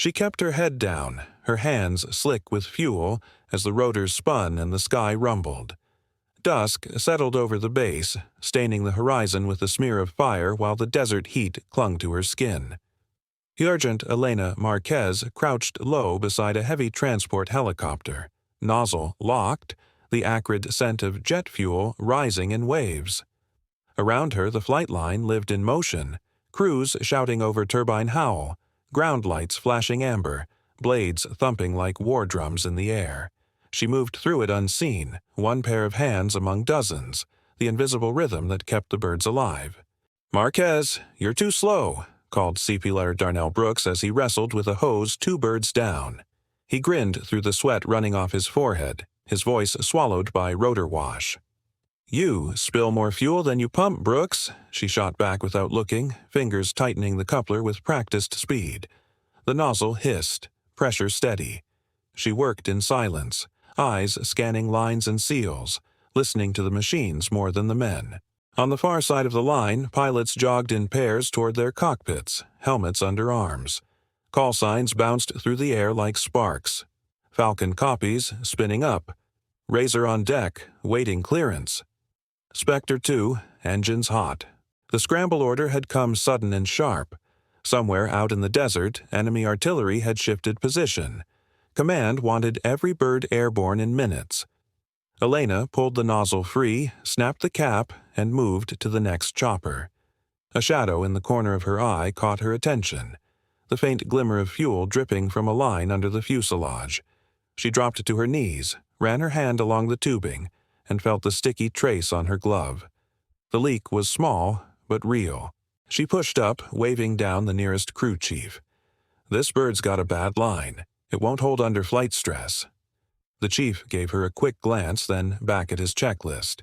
She kept her head down, her hands slick with fuel as the rotors spun and the sky rumbled. Dusk settled over the base, staining the horizon with a smear of fire while the desert heat clung to her skin. Sergeant Elena Marquez crouched low beside a heavy transport helicopter, nozzle locked, the acrid scent of jet fuel rising in waves. Around her the flight line lived in motion, crews shouting over turbine howl, ground lights flashing amber, blades thumping like war drums in the air. She moved through it unseen, one pair of hands among dozens, the invisible rhythm that kept the birds alive. "Marquez, you're too slow," called CP Darnell Brooks as he wrestled with a hose 2 birds down. He grinned through the sweat running off his forehead, his voice swallowed by rotor wash. "You spill more fuel than you pump, Brooks," she shot back without looking, fingers tightening the coupler with practiced speed. The nozzle hissed, pressure steady. She worked in silence, eyes scanning lines and seals, listening to the machines more than the men. On the far side of the line, pilots jogged in pairs toward their cockpits, helmets under arms. Call signs bounced through the air like sparks. Falcon copies spinning up. Razor on deck, waiting clearance. Spectre 2, engines hot. The scramble order had come sudden and sharp. Somewhere out in the desert, enemy artillery had shifted position. Command wanted every bird airborne in minutes. Elena pulled the nozzle free, snapped the cap, and moved to the next chopper. A shadow in the corner of her eye caught her attention, the faint glimmer of fuel dripping from a line under the fuselage. She dropped to her knees, ran her hand along the tubing, and felt the sticky trace on her glove. The leak was small, but real. She pushed up, waving down the nearest crew chief. "This bird's got a bad line. It won't hold under flight stress." The chief gave her a quick glance, then back at his checklist.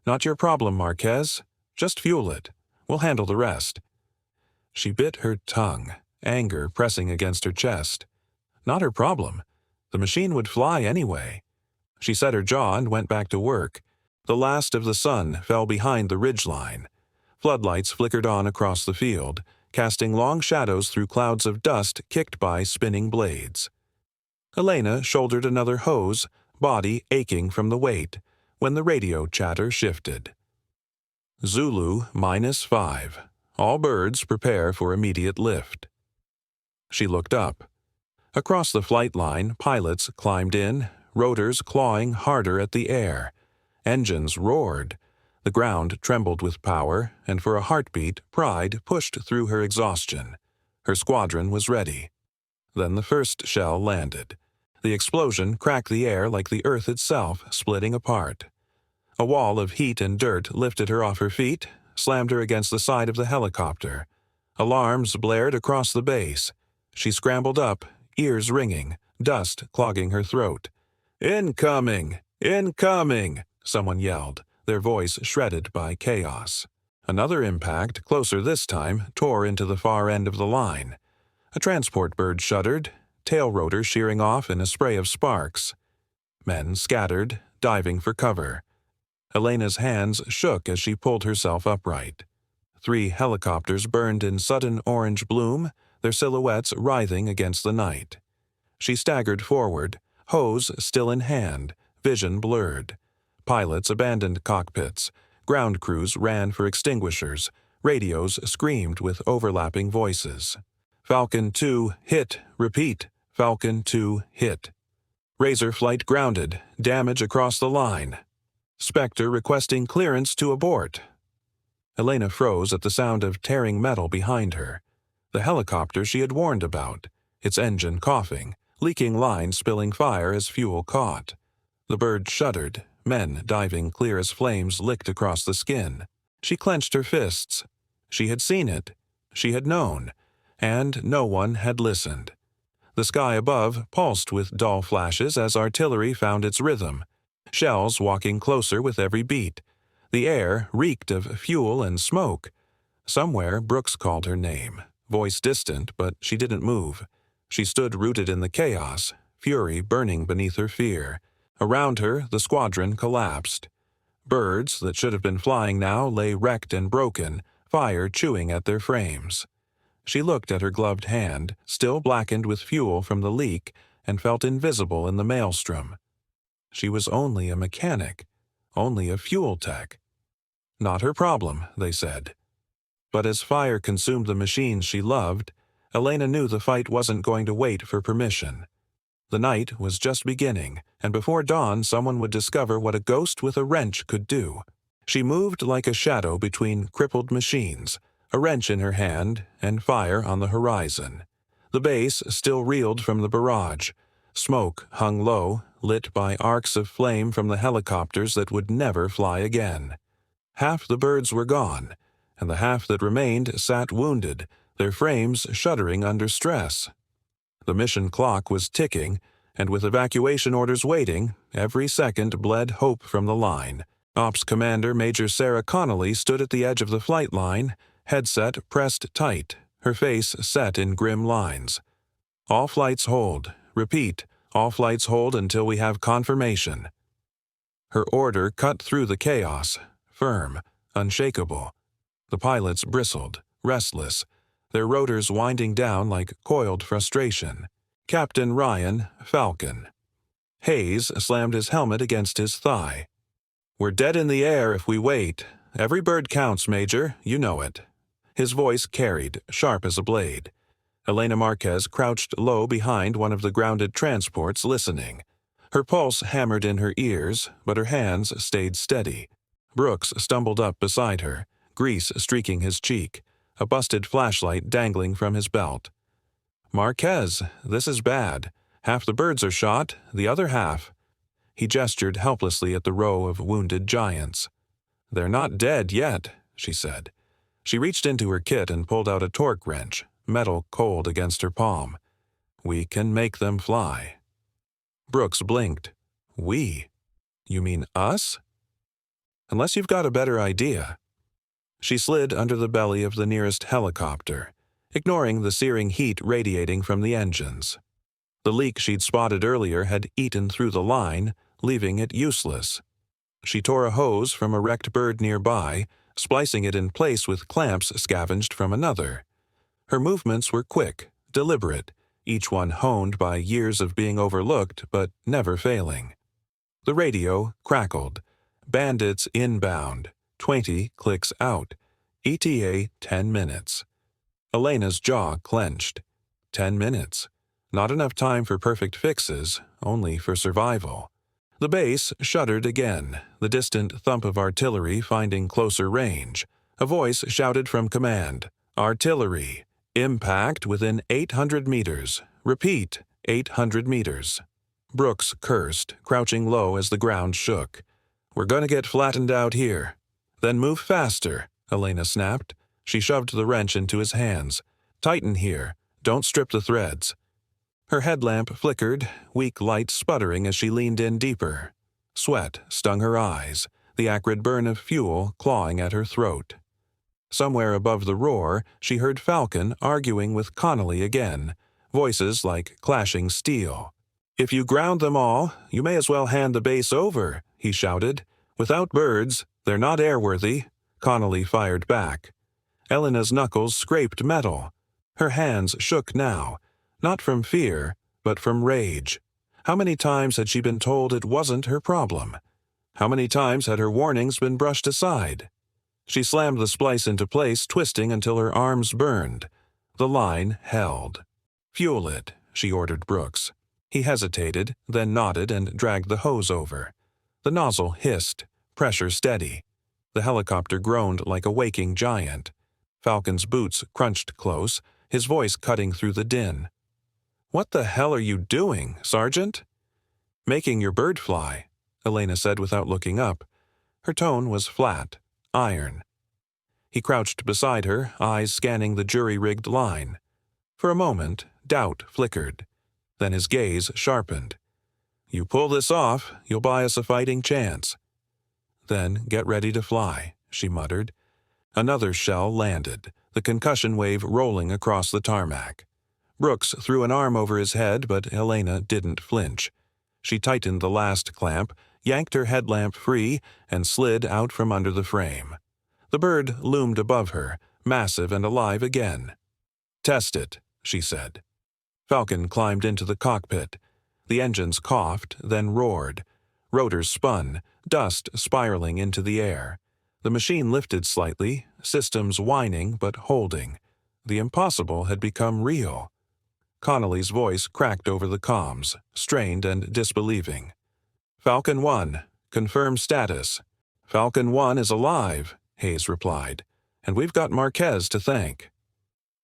"Not your problem, Marquez. Just fuel it. We'll handle the rest." She bit her tongue, anger pressing against her chest. Not her problem. The machine would fly anyway. She set her jaw and went back to work. The last of the sun fell behind the ridgeline. Floodlights flickered on across the field, casting long shadows through clouds of dust kicked by spinning blades. Elena shouldered another hose, body aching from the weight, when the radio chatter shifted. "Zulu -5. All birds prepare for immediate lift." She looked up. Across the flight line, pilots climbed in, rotors clawing harder at the air. Engines roared. The ground trembled with power, and for a heartbeat, pride pushed through her exhaustion. Her squadron was ready. Then the first shell landed. The explosion cracked the air like the earth itself splitting apart. A wall of heat and dirt lifted her off her feet, slammed her against the side of the helicopter. Alarms blared across the base. She scrambled up, ears ringing, dust clogging her throat. "Incoming! Incoming!" someone yelled, their voice shredded by chaos. Another impact, closer this time, tore into the far end of the line. A transport bird shuddered, tail rotor shearing off in a spray of sparks. Men scattered, diving for cover. Elena's hands shook as she pulled herself upright. 3 helicopters burned in sudden orange bloom, their silhouettes writhing against the night. She staggered forward, hose still in hand, vision blurred. Pilots abandoned cockpits. Ground crews ran for extinguishers. Radios screamed with overlapping voices. "Falcon 2, hit, repeat. Falcon 2, hit." Razor flight grounded, damage across the line. Spectre requesting clearance to abort. Elena froze at the sound of tearing metal behind her. The helicopter she had warned about, its engine coughing, leaking lines spilling fire as fuel caught. The bird shuddered, men diving clear as flames licked across the skin. She clenched her fists. She had seen it. She had known. And no one had listened. The sky above pulsed with dull flashes as artillery found its rhythm. Shells walking closer with every beat. The air reeked of fuel and smoke. Somewhere Brooks called her name, voice distant, but she didn't move. She stood rooted in the chaos, fury burning beneath her fear. Around her, the squadron collapsed. Birds that should have been flying now lay wrecked and broken, fire chewing at their frames. She looked at her gloved hand, still blackened with fuel from the leak, and felt invisible in the maelstrom. She was only a mechanic, only a fuel tech. Not her problem, they said. But as fire consumed the machines she loved, Elena knew the fight wasn't going to wait for permission. The night was just beginning, and before dawn someone would discover what a ghost with a wrench could do. She moved like a shadow between crippled machines, a wrench in her hand and fire on the horizon. The base still reeled from the barrage. Smoke hung low, lit by arcs of flame from the helicopters that would never fly again. Half the birds were gone, and the half that remained sat wounded, their frames shuddering under stress. The mission clock was ticking, and with evacuation orders waiting, every second bled hope from the line. Ops Commander Major Sarah Connolly stood at the edge of the flight line, headset pressed tight, her face set in grim lines. All flights hold. Repeat, all flights hold until we have confirmation. Her order cut through the chaos, firm, unshakable. The pilots bristled, restless, their rotors winding down like coiled frustration. Captain Ryan, Falcon. Hayes slammed his helmet against his thigh. "We're dead in the air if we wait. Every bird counts, Major, you know it." His voice carried, sharp as a blade. Elena Marquez crouched low behind one of the grounded transports, listening. Her pulse hammered in her ears, but her hands stayed steady. Brooks stumbled up beside her, grease streaking his cheek, a busted flashlight dangling from his belt. "Marquez, this is bad. Half the birds are shot, the other half." He gestured helplessly at the row of wounded giants. "They're not dead yet," she said. She reached into her kit and pulled out a torque wrench, metal cold against her palm. "We can make them fly." Brooks blinked. "We? You mean us?" "Unless you've got a better idea." She slid under the belly of the nearest helicopter, ignoring the searing heat radiating from the engines. The leak she'd spotted earlier had eaten through the line, leaving it useless. She tore a hose from a wrecked bird nearby, splicing it in place with clamps scavenged from another. Her movements were quick, deliberate, each one honed by years of being overlooked but never failing. The radio crackled. "Bandits inbound. 20 clicks out. ETA 10 minutes. Elena's jaw clenched. 10 minutes. Not enough time for perfect fixes, only for survival. The base shuddered again, the distant thump of artillery finding closer range. A voice shouted from command. "Artillery. Impact within 800 meters. Repeat, 800 meters. Brooks cursed, crouching low as the ground shook. "We're gonna get flattened out here." "Then move faster," Elena snapped. She shoved the wrench into his hands. "Tighten here. Don't strip the threads." Her headlamp flickered, weak light sputtering as she leaned in deeper. Sweat stung her eyes, the acrid burn of fuel clawing at her throat. Somewhere above the roar, she heard Falcon arguing with Connolly again, voices like clashing steel. "If you ground them all, you may as well hand the base over," he shouted. "Without birds, they're not airworthy." Connolly fired back. Elena's knuckles scraped metal. Her hands shook now, not from fear, but from rage. How many times had she been told it wasn't her problem? How many times had her warnings been brushed aside? She slammed the splice into place, twisting until her arms burned. The line held. "Fuel it," she ordered Brooks. He hesitated, then nodded and dragged the hose over. The nozzle hissed, pressure steady. The helicopter groaned like a waking giant. Falcon's boots crunched close, his voice cutting through the din. "What the hell are you doing, Sergeant?" "Making your bird fly," Elena said without looking up. Her tone was flat, iron. He crouched beside her, eyes scanning the jury-rigged line. For a moment, doubt flickered. Then his gaze sharpened. "You pull this off, you'll buy us a fighting chance." "Then get ready to fly," she muttered. Another shell landed, the concussion wave rolling across the tarmac. Brooks threw an arm over his head, but Elena didn't flinch. She tightened the last clamp, yanked her headlamp free, and slid out from under the frame. The bird loomed above her, massive and alive again. Test it, she said. Falcon climbed into the cockpit. The engines coughed, then roared. Rotors spun, dust spiraling into the air. The machine lifted slightly, systems whining but holding. The impossible had become real. Connolly's voice cracked over the comms, strained and disbelieving. Falcon 1, confirm status. Falcon 1 is alive, Hayes replied, and we've got Marquez to thank.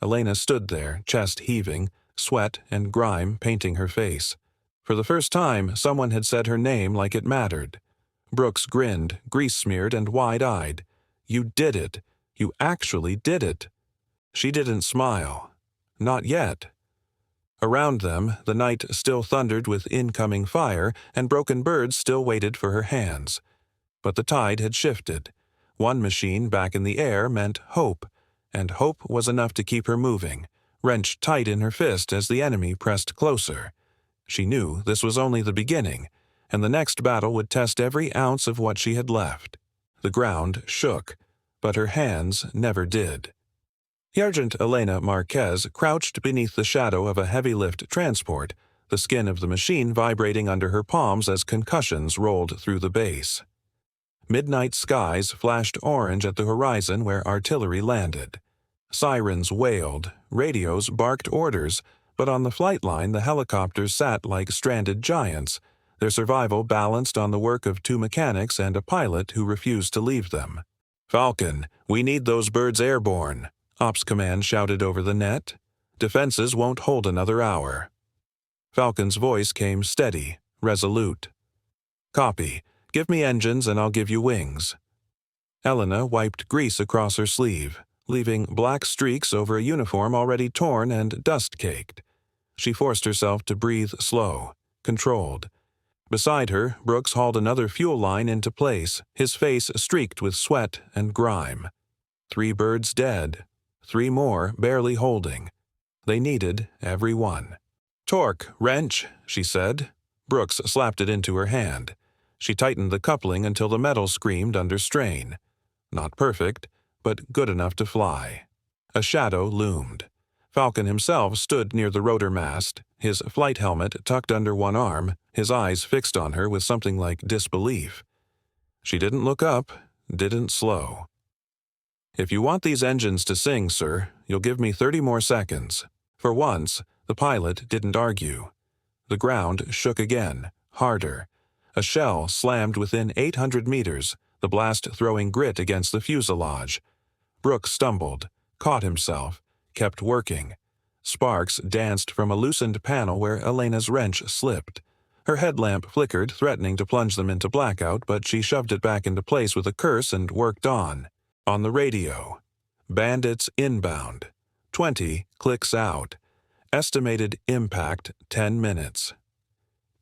Elena stood there, chest heaving, sweat and grime painting her face. For the first time, someone had said her name like it mattered. Brooks grinned, grease-smeared and wide-eyed. You did it. You actually did it. She didn't smile. Not yet. Around them, the night still thundered with incoming fire, and broken birds still waited for her hands. But the tide had shifted. One machine back in the air meant hope, and hope was enough to keep her moving, wrenched tight in her fist as the enemy pressed closer. She knew this was only the beginning, and the next battle would test every ounce of what she had left. The ground shook, but her hands never did. Sergeant Elena Marquez crouched beneath the shadow of a heavy-lift transport, the skin of the machine vibrating under her palms as concussions rolled through the base. Midnight skies flashed orange at the horizon where artillery landed. Sirens wailed, radios barked orders, but on the flight line the helicopters sat like stranded giants, their survival balanced on the work of 2 mechanics and a pilot who refused to leave them. "Falcon, we need those birds airborne," Ops Command shouted over the net. "Defenses won't hold another hour." Falcon's voice came steady, resolute. "Copy. Give me engines and I'll give you wings." Elena wiped grease across her sleeve, leaving black streaks over a uniform already torn and dust-caked. She forced herself to breathe slow, controlled. Beside her, Brooks hauled another fuel line into place, his face streaked with sweat and grime. 3 birds dead. 3 more barely holding. They needed every one. "Torque, wrench," she said. Brooks slapped it into her hand. She tightened the coupling until the metal screamed under strain. Not perfect, but good enough to fly. A shadow loomed. Falcon himself stood near the rotor mast, his flight helmet tucked under one arm, his eyes fixed on her with something like disbelief. She didn't look up, didn't slow. "If you want these engines to sing, sir, you'll give me 30 more seconds." For once, the pilot didn't argue. The ground shook again, harder. A shell slammed within 800 meters, the blast throwing grit against the fuselage. Brooks stumbled, caught himself, kept working. Sparks danced from a loosened panel where Elena's wrench slipped. Her headlamp flickered, threatening to plunge them into blackout, but she shoved it back into place with a curse and worked on. On the radio. "Bandits inbound. 20 clicks out. Estimated impact 10 minutes.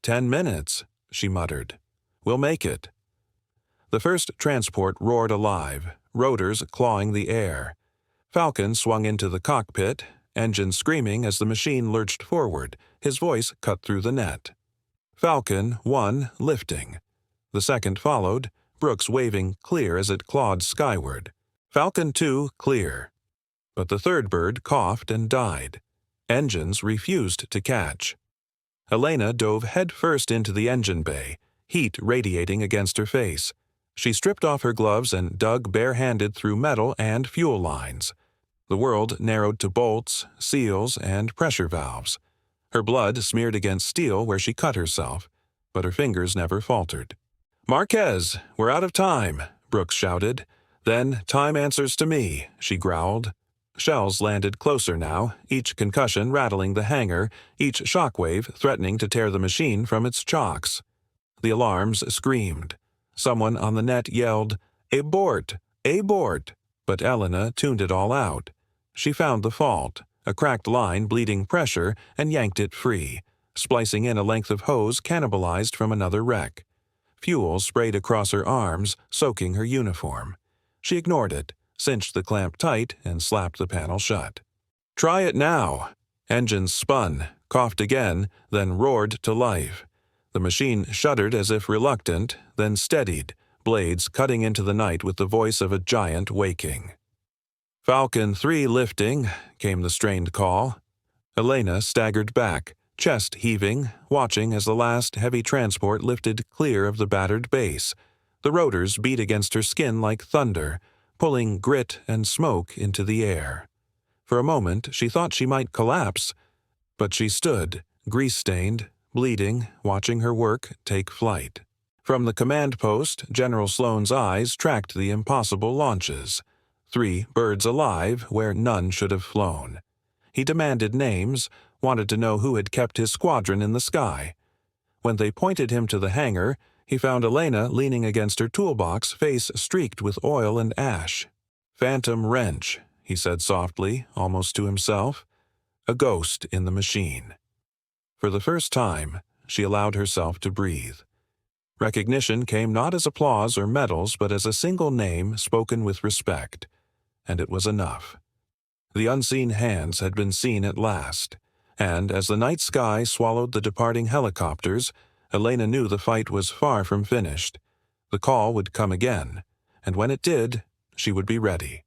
10 minutes, she muttered. "We'll make it." The first transport roared alive, rotors clawing the air. Falcon swung into the cockpit, engine screaming as the machine lurched forward, his voice cut through the net. Falcon 1 lifting. The second followed, Brooks waving clear as it clawed skyward. Falcon 2 clear. But the third bird coughed and died. Engines refused to catch. Elena dove headfirst into the engine bay, heat radiating against her face. She stripped off her gloves and dug bare-handed through metal and fuel lines. The world narrowed to bolts, seals, and pressure valves. Her blood smeared against steel where she cut herself, but her fingers never faltered. "Marquez, we're out of time," Brooks shouted. "Then time answers to me," she growled. Shells landed closer now, each concussion rattling the hangar, each shockwave threatening to tear the machine from its chocks. The alarms screamed. Someone on the net yelled, "Abort! Abort!" But Elena tuned it all out. She found the fault, a cracked line bleeding pressure, and yanked it free, splicing in a length of hose cannibalized from another wreck. Fuel sprayed across her arms, soaking her uniform. She ignored it, cinched the clamp tight, and slapped the panel shut. "Try it now!" Engines spun, coughed again, then roared to life. The machine shuddered as if reluctant, then steadied, blades cutting into the night with the voice of a giant waking. "Falcon 3 lifting," came the strained call. Elena staggered back, chest heaving, watching as the last heavy transport lifted clear of the battered base. The rotors beat against her skin like thunder, pulling grit and smoke into the air. For a moment she thought she might collapse, but she stood, grease-stained, bleeding, watching her work take flight. From the command post, General Sloane's eyes tracked the impossible launches. 3 birds alive where none should have flown. He demanded names, wanted to know who had kept his squadron in the sky. When they pointed him to the hangar, he found Elena leaning against her toolbox, face streaked with oil and ash. "Phantom wrench," he said softly, almost to himself. A ghost in the machine. For the first time, she allowed herself to breathe. Recognition came not as applause or medals, but as a single name spoken with respect. And it was enough. The unseen hands had been seen at last, and as the night sky swallowed the departing helicopters, Elena knew the fight was far from finished. The call would come again, and when it did, she would be ready.